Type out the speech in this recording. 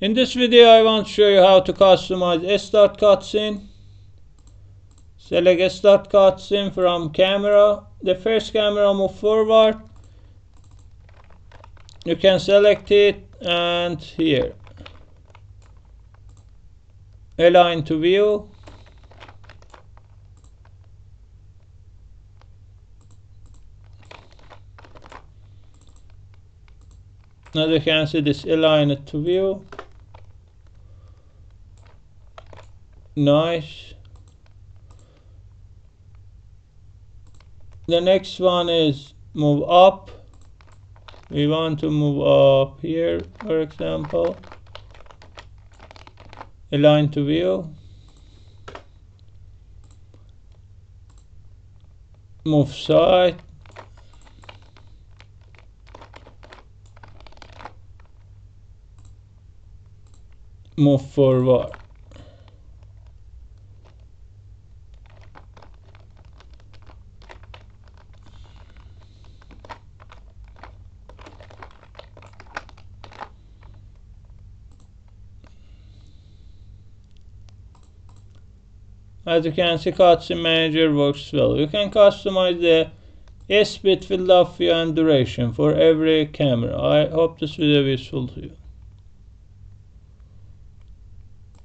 In this video I want to show you how to customize a start cutscene. Select a start cutscene from camera. The first camera move forward. You can select it and here align to view. Now you can see this align it to view. Nice. The next one is move up. We want to move up here, for example. Align to view. Move side. Move forward. As you can see, Cutscene Manager works well. You can customize the speed, field of view and duration for every camera. I hope this video is useful to you.